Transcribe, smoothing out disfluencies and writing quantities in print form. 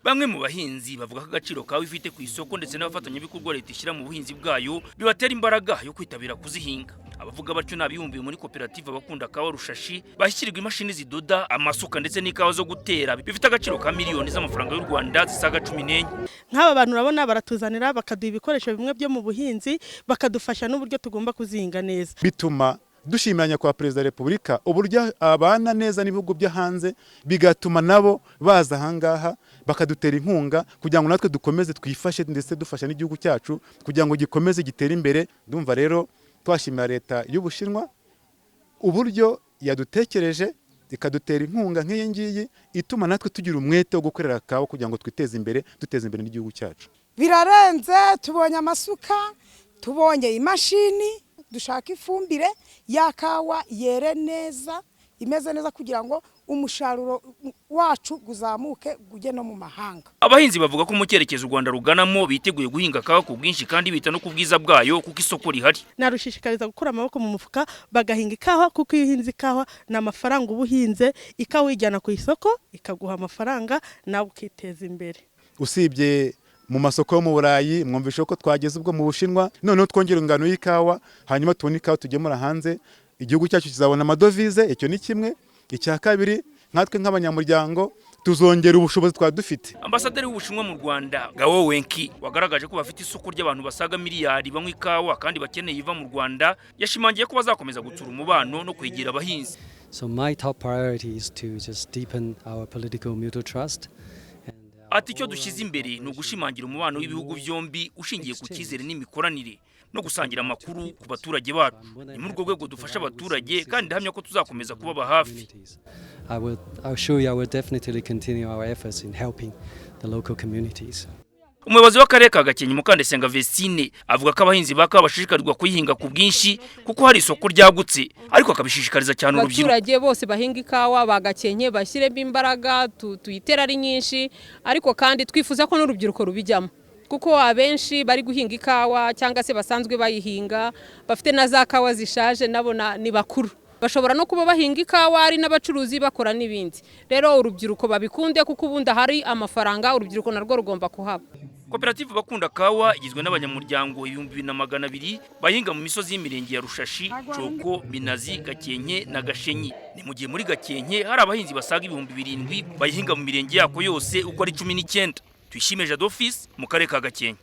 Bamwe mu bahinzi bavuga ko agaciro kawe ifite ku isoko ndetse n'abafatanyabikorwa leta ishyira mu buhinzi bwayo bibatera imbaraga yo kwitabira kuzihinga. Abavuga batyo nabiyumviye muri koperative Abakunda Kawa Rushashi bashyirirwa imashini zidoda, amasuka ndetse n'ikawa zo gutera bifite agaciro ka miliyoni z'amafaranga y'u Rwanda zisaga 14. Nk'aba bantu urabona baratuzanira bakaduha ibikoresho bimwe byo mu buhinzi bakadufasha n'uburyo tugomba kuzihinga neza. Bituma dushimiranya kwa Perezida wa Repubulika uburyo abana neza n'ibihugu byo hanze, bigatuma nabo baza ahangaha bakadutera inkunga kugira ngo natwe dukomeze twifashe ndetse dufasha n'igihugu cyacu kugira ngo gikomeze gitere imbere. Ndumva rero twashimira leta y'Ubushinwa uburyo yadutekereje ikadutera inkunga nk'iyi ngiyi ituma natwe tugira umwete wo gukorera kawa kugira ngo twiteze imbere, duteze imbere n'igihugu cyacu. Birarenze, tubonye amasuka, tubonye imashini, dushaka ifumbire ya kawa yere neza, imeze neza kugira ngo umusaruro wacu guzamuke gujye no mu mahanga. Abahinzi bavuga ko mu cyerekezo u Rwanda ruganamo biteguye guhinga kawa ku bwinshi kandi bita no ku bwiza bwayo kuko isoko rihari. Narushishikariza gukura amaboko mu mufuka bagahinga ikawa kuko iyo uhinze ikawa na amafaranga ubuhinze, ikawa ijyana ku isoko ikaguha amafaranga nawe ukiteza imbere. Usibye mu masoko yo mu Burayi mwumvishe ko twageze ubwo mu Bushinwa, noneho twongera ingano y'ikawa hanyuma tubona ikawa tugemura hanze, igihugu cyacu kizabona amadovize. Icyo ni kimwe. Icya kabiri, nkatwe nk'abanyamuryango tuzongera ubushobozi dufite. Ambasaderi w'Ubushinwa mu Rwanda Gao Wenki wagaragaje ko bafite isoko ry'abantu basaga miliyari banywa ikawa kandi bakeneye iva mu Rwanda, yashimangiye ko bazakomeza gutsura umubano no kwegera abahinzi. So my top priority is to just deepen our political mutual trust. Ati icyo dushyize imbere ni ugushimangira umubano w'ibihugu byombi ushingiye ku cyizere n'imikoranire no gusangira amakuru ku baturage bacu. Ni muri urwo rwego dufasha abaturage kandi ndahamya ko tuzakomeza kubaba hafi. I will assure you I will definitely continue our efforts in helping the local communities. Umuyobozi w'akarere ka Gakenke Mukandesenga Vestine avuga ko abahinzi bakawa bashishikarizwa kuyihinga ku bwinshi kuko hari isoko ryagutse, ariko akabishishikariza cyane urubyiruko. Abaturage bose bahinga ikawa bagakenke bashyiremo imbaraga tuyitera ari nyinshi, ariko kandi twifuza ko n'urubyiruko rubijyamo kuko abenshi bari guhinga ikawa cyangwa se basanzwe bayihinga bafite na za kawa zishaje, nabo ni bakuru. Bashobora no kuba bahinga ikawa ari n'abacuruzi bakora n'ibindi. Rero urubyiruko babikunde kuko ubundi hari amafaranga urubyiruko narwo rugomba kuhaba. Koperative Bakunda Kawa igizwe n'abanyamuryango 2200 bahinga mu misozi y'imirenge ya Rushashi, Coko, Minazi, Gakenke na Gashenyi. Ni mu gihe muri Gakenke hari abahinzi basaga 7000 bayihinga mu mirenge yako yose uko ari 19. Tuyishime Jadofis mu karere ka Gakenke.